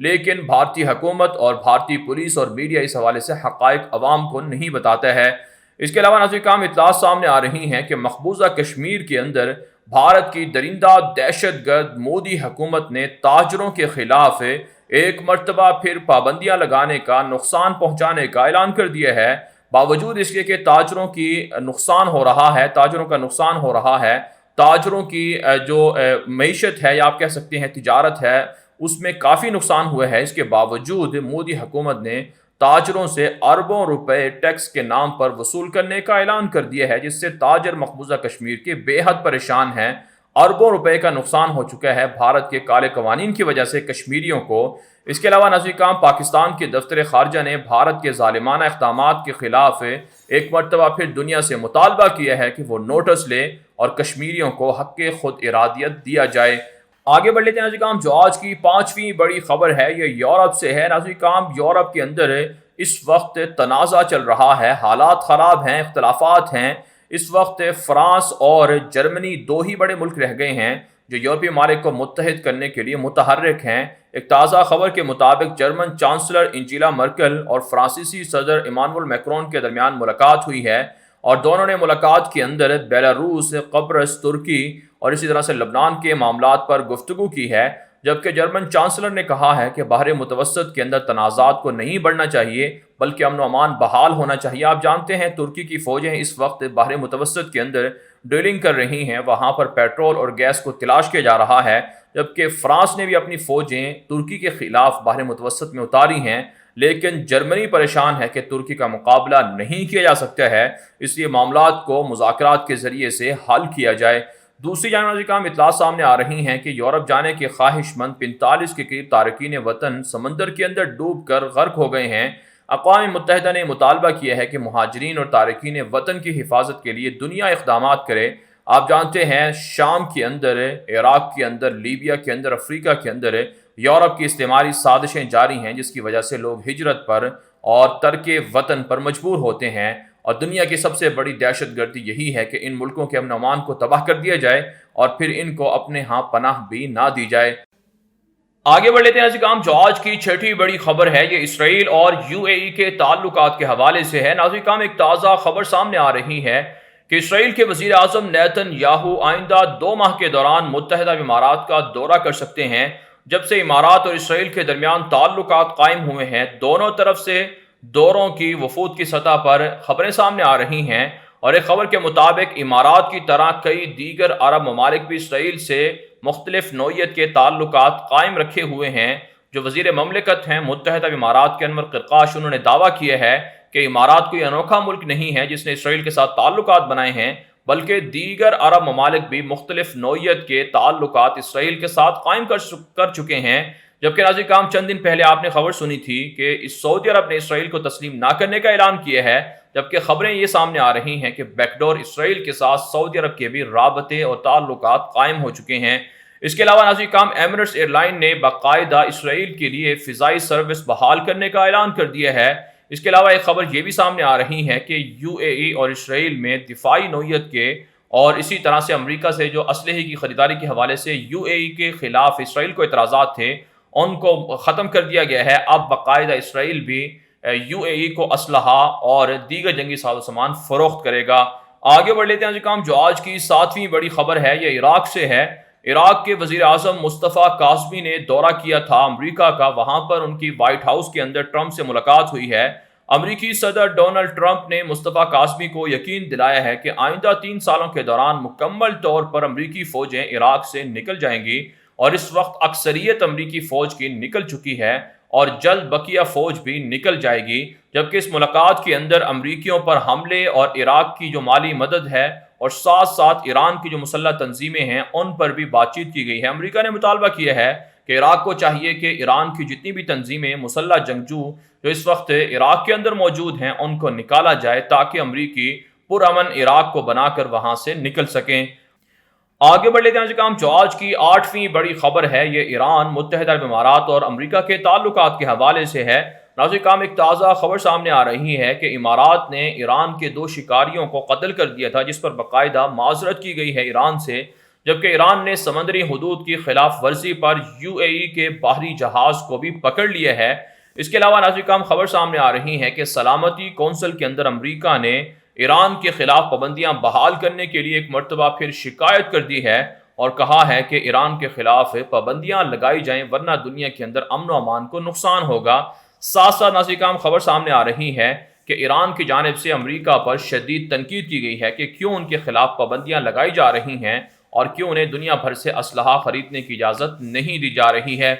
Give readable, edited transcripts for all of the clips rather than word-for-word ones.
لیکن بھارتی حکومت اور بھارتی پولیس اور میڈیا اس حوالے سے حقائق عوام کو نہیں بتاتا ہے۔ اس کے علاوہ ناظرین کرام اطلاعات سامنے آ رہی ہیں کہ مقبوضہ کشمیر کے اندر بھارت کی درندہ دہشت گرد مودی حکومت نے تاجروں کے خلاف ایک مرتبہ پھر پابندیاں لگانے کا، نقصان پہنچانے کا اعلان کر دیا ہے۔ باوجود اس کے کہ تاجروں کی نقصان ہو رہا ہے، تاجروں کا نقصان ہو رہا ہے، تاجروں کی جو معیشت ہے یا آپ کہہ سکتے ہیں تجارت ہے، اس میں کافی نقصان ہوا ہے، اس کے باوجود مودی حکومت نے تاجروں سے اربوں روپے ٹیکس کے نام پر وصول کرنے کا اعلان کر دیا ہے، جس سے تاجر مقبوضہ کشمیر کے بے حد پریشان ہیں۔ اربوں روپے کا نقصان ہو چکا ہے بھارت کے کالے قوانین کی وجہ سے کشمیریوں کو۔ اس کے علاوہ ناظرین کرام پاکستان کے دفتر خارجہ نے بھارت کے ظالمانہ اقدامات کے خلاف ایک مرتبہ پھر دنیا سے مطالبہ کیا ہے کہ وہ نوٹس لے اور کشمیریوں کو حق خود ارادیت دیا جائے۔ آگے بڑھ لیتے ہیں ناظرین کرام، جو آج کی پانچویں بڑی خبر ہے یہ یورپ سے ہے۔ ناظرین کرام یورپ کے اندر اس وقت تنازع چل رہا ہے، حالات خراب ہیں، اختلافات ہیں۔ اس وقت فرانس اور جرمنی دو ہی بڑے ملک رہ گئے ہیں جو یورپی ممالک کو متحد کرنے کے لیے متحرک ہیں۔ ایک تازہ خبر کے مطابق جرمن چانسلر انجیلا مرکل اور فرانسیسی صدر ایمانوئل میکرون کے درمیان ملاقات ہوئی ہے، اور دونوں نے ملاقات کے اندر بیلاروس، قبرص، ترکی اور اسی طرح سے لبنان کے معاملات پر گفتگو کی ہے، جبکہ جرمن چانسلر نے کہا ہے کہ بحر متوسط کے اندر تنازعات کو نہیں بڑھنا چاہیے بلکہ امن و امان بحال ہونا چاہیے۔ آپ جانتے ہیں ترکی کی فوجیں اس وقت بحر متوسط کے اندر ڈرلنگ کر رہی ہیں، وہاں پر پیٹرول اور گیس کو تلاش کیا جا رہا ہے، جبکہ فرانس نے بھی اپنی فوجیں ترکی کے خلاف بحر متوسط میں اتاری ہیں، لیکن جرمنی پریشان ہے کہ ترکی کا مقابلہ نہیں کیا جا سکتا ہے، اس لیے معاملات کو مذاکرات کے ذریعے سے حل کیا جائے۔ دوسری جانب ناظرین کرام اطلاعات سامنے آ رہی ہیں کہ یورپ جانے کے خواہش مند 45 کے قریب تارکین وطن سمندر کے اندر ڈوب کر غرق ہو گئے ہیں۔ اقوام متحدہ نے مطالبہ کیا ہے کہ مہاجرین اور تارکین وطن کی حفاظت کے لیے دنیا اقدامات کرے۔ آپ جانتے ہیں شام کے اندر، عراق کے اندر، لیبیا کے اندر، افریقہ کے اندر یورپ کی استعماری سازشیں جاری ہیں، جس کی وجہ سے لوگ ہجرت پر اور ترک وطن پر مجبور ہوتے ہیں، اور دنیا کی سب سے بڑی دہشت گردی یہی ہے کہ ان ملکوں کے امن و امان کو تباہ کر دیا جائے اور پھر ان کو اپنے ہاں پناہ بھی نہ دی جائے۔ آگے بڑھ لیتے ہیں ناظرین کرام، جو آج کی چھٹی بڑی خبر ہے یہ اسرائیل اور UAE کے تعلقات کے حوالے سے ہے۔ ناظرین کرام ایک تازہ خبر سامنے آ رہی ہے کہ اسرائیل کے وزیر اعظم نیتن یاہو آئندہ 2 ماہ کے دوران متحدہ امارات کا دورہ کر سکتے ہیں۔ جب سے امارات اور اسرائیل کے درمیان تعلقات قائم ہوئے ہیں، دونوں طرف سے دوروں کی وفود کی سطح پر خبریں سامنے آ رہی ہیں، اور ایک خبر کے مطابق امارات کی طرح کئی دیگر عرب ممالک بھی اسرائیل سے مختلف نوعیت کے تعلقات قائم رکھے ہوئے ہیں۔ جو وزیر مملکت ہیں متحدہ امارات کے انور قرقاش، انہوں نے دعویٰ کیا ہے کہ امارات کوئی انوکھا ملک نہیں ہے جس نے اسرائیل کے ساتھ تعلقات بنائے ہیں، بلکہ دیگر عرب ممالک بھی مختلف نوعیت کے تعلقات اسرائیل کے ساتھ قائم کر چکے ہیں۔ جبکہ ناظرین کرام چند دن پہلے آپ نے خبر سنی تھی کہ سعودی عرب نے اسرائیل کو تسلیم نہ کرنے کا اعلان کیا ہے، جبکہ خبریں یہ سامنے آ رہی ہیں کہ بیک ڈور اسرائیل کے ساتھ سعودی عرب کے بھی رابطے اور تعلقات قائم ہو چکے ہیں۔ اس کے علاوہ ناظرین کرام ایمریٹس ایئر لائن نے باقاعدہ اسرائیل کے لیے فضائی سروس بحال کرنے کا اعلان کر دیا ہے۔ اس کے علاوہ ایک خبر یہ بھی سامنے آ رہی ہے کہ UAE اور اسرائیل میں دفاعی نوعیت کے اور اسی طرح سے امریکہ سے جو اسلحے کی خریداری کے حوالے سے UAE کے خلاف اسرائیل کو اعتراضات تھے، ان کو ختم کر دیا گیا ہے۔ اب باقاعدہ اسرائیل بھی UAE کو اسلحہ اور دیگر جنگی ساز و سامان فروخت کرے گا۔ آگے بڑھ لیتے ہیں جی کام، جو آج کی 7ویں بڑی خبر ہے یہ عراق سے ہے۔ عراق کے وزیر اعظم مصطفیٰ کاظمی نے دورہ کیا تھا امریکہ کا، وہاں پر ان کی وائٹ ہاؤس کے اندر ٹرمپ سے ملاقات ہوئی ہے۔ امریکی صدر ڈونلڈ ٹرمپ نے مصطفیٰ کاظمی کو یقین دلایا ہے کہ آئندہ 3 سالوں کے دوران مکمل طور پر امریکی فوجیں عراق سے نکل جائیں گی، اور اس وقت اکثریت امریکی فوج کی نکل چکی ہے اور جلد بقیہ فوج بھی نکل جائے گی۔ جبکہ اس ملاقات کے اندر امریکیوں پر حملے اور عراق کی جو مالی مدد ہے اور ساتھ ساتھ ایران کی جو مسلح تنظیمیں ہیں ان پر بھی بات چیت کی گئی ہے۔ امریکہ نے مطالبہ کیا ہے کہ عراق کو چاہیے کہ ایران کی جتنی بھی تنظیمیں، مسلح جنگجو جو اس وقت عراق کے اندر موجود ہیں، ان کو نکالا جائے تاکہ امریکی پرامن عراق کو بنا کر وہاں سے نکل سکیں۔ آگے بڑھ لیتے ہیں کام، جو آج کی 8ویں بڑی خبر ہے یہ ایران، متحدہ عرب امارات اور امریکہ کے تعلقات کے حوالے سے ہے۔ ناظرین کام، ایک تازہ خبر سامنے آ رہی ہے کہ امارات نے ایران کے 2 شکاریوں کو قتل کر دیا تھا، جس پر باقاعدہ معذرت کی گئی ہے ایران سے۔ جبکہ ایران نے سمندری حدود کی خلاف ورزی پر UAE کے بحری جہاز کو بھی پکڑ لیا ہے۔ اس کے علاوہ ناظرین کرام خبر سامنے آ رہی ہے کہ سلامتی کونسل کے اندر امریکہ نے ایران کے خلاف پابندیاں بحال کرنے کے لیے ایک مرتبہ پھر شکایت کر دی ہے اور کہا ہے کہ ایران کے خلاف پابندیاں لگائی جائیں ورنہ دنیا کے اندر امن و امان کو نقصان ہوگا۔ ساتھ ساتھ ناظرین کرام خبر سامنے آ رہی ہے کہ ایران کی جانب سے امریکہ پر شدید تنقید کی گئی ہے کہ کیوں ان کے خلاف پابندیاں لگائی جا رہی ہیں اور کیوں انہیں دنیا بھر سے اسلحہ خریدنے کی اجازت نہیں دی جا رہی ہے۔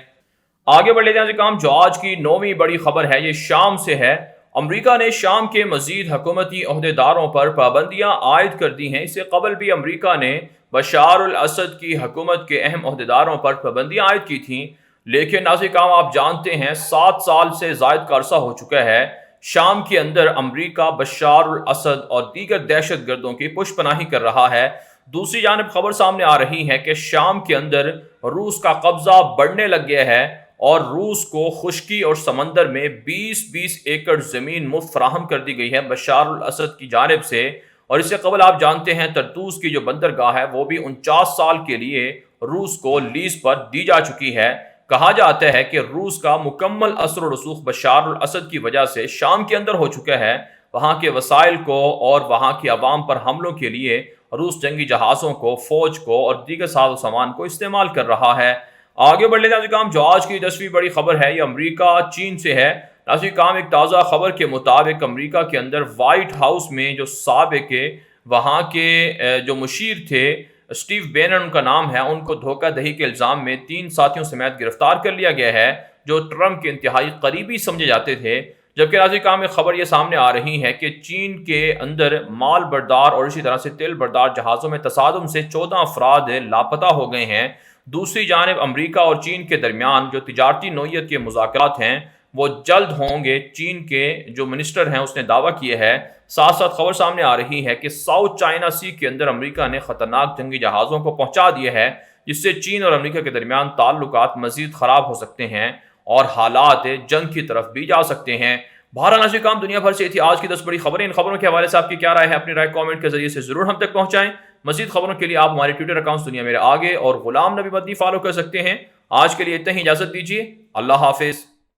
آگے بڑھ لیتے ہیں ناظرین کرام، جو آج کی 9ویں بڑی خبر ہے یہ شام سے ہے۔ امریکہ نے شام کے مزید حکومتی عہدیداروں پر پابندیاں عائد کر دی ہیں۔ اس سے قبل بھی امریکہ نے بشار الاسد کی حکومت کے اہم عہدیداروں پر پابندیاں عائد کی تھیں، لیکن ناظرین کرام آپ جانتے ہیں 7 سال سے زائد کا عرصہ ہو چکا ہے شام کے اندر امریکہ بشار الاسد اور دیگر دہشت گردوں کی پشت پناہی کر رہا ہے۔ دوسری جانب خبر سامنے آ رہی ہے کہ شام کے اندر روس کا قبضہ بڑھنے لگ گیا ہے اور روس کو خشکی اور سمندر میں 20 ایکڑ زمین مفت فراہم کر دی گئی ہے بشار الاسد کی جانب سے۔ اور اس سے قبل آپ جانتے ہیں طرطوس کی جو بندرگاہ ہے وہ بھی 49 سال کے لیے روس کو لیز پر دی جا چکی ہے۔ کہا جاتا ہے کہ روس کا مکمل اثر و رسوخ بشار الاسد کی وجہ سے شام کے اندر ہو چکا ہے۔ وہاں کے وسائل کو اور وہاں کی عوام پر حملوں کے لیے روس جنگی جہازوں کو، فوج کو اور دیگر ساز و سامان کو استعمال کر رہا ہے۔ آگے بڑھ لیتے ہیں کام، جو آج کی 10ویں بڑی خبر ہے یہ امریکہ چین سے ہے۔ ناظرین کام ایک تازہ خبر کے مطابق امریکہ کے اندر وائٹ ہاؤس میں جو سابق وہاں کے جو مشیر تھے اسٹیو بینن ان کا نام ہے، ان کو دھوکہ دہی کے الزام میں 3 ساتھیوں سمیت گرفتار کر لیا گیا ہے جو ٹرمپ کے انتہائی قریبی سمجھے جاتے تھے۔ جبکہ ناظرین کام ایک خبر یہ سامنے آ رہی ہے کہ چین کے اندر مال بردار اور اسی طرح سے تیل بردار جہازوں میں تصادم سے 14 افراد لاپتہ ہو گئے ہیں۔ دوسری جانب امریکہ اور چین کے درمیان جو تجارتی نوعیت کے مذاکرات ہیں وہ جلد ہوں گے، چین کے جو منسٹر ہیں اس نے دعویٰ کیا ہے۔ ساتھ ساتھ خبر سامنے آ رہی ہے کہ ساؤتھ چائنا سی کے اندر امریکہ نے خطرناک جنگی جہازوں کو پہنچا دیا ہے، جس سے چین اور امریکہ کے درمیان تعلقات مزید خراب ہو سکتے ہیں اور حالات جنگ کی طرف بھی جا سکتے ہیں۔ بہرحال ناظرین کرام، دنیا بھر سے تھی آج کی 10 بڑی خبریں۔ ان خبروں کے حوالے سے آپ کی کیا رائے ہے؟ اپنی رائے کامنٹ کے ذریعے سے ضرور ہم تک پہنچائیں۔ مزید خبروں کے لیے آپ ہمارے ٹویٹر اکاؤنٹ دنیا میرے آگے اور غلام نبی مدنی فالو کر سکتے ہیں۔ آج کے لیے اتنا ہی، اجازت دیجیے، اللہ حافظ۔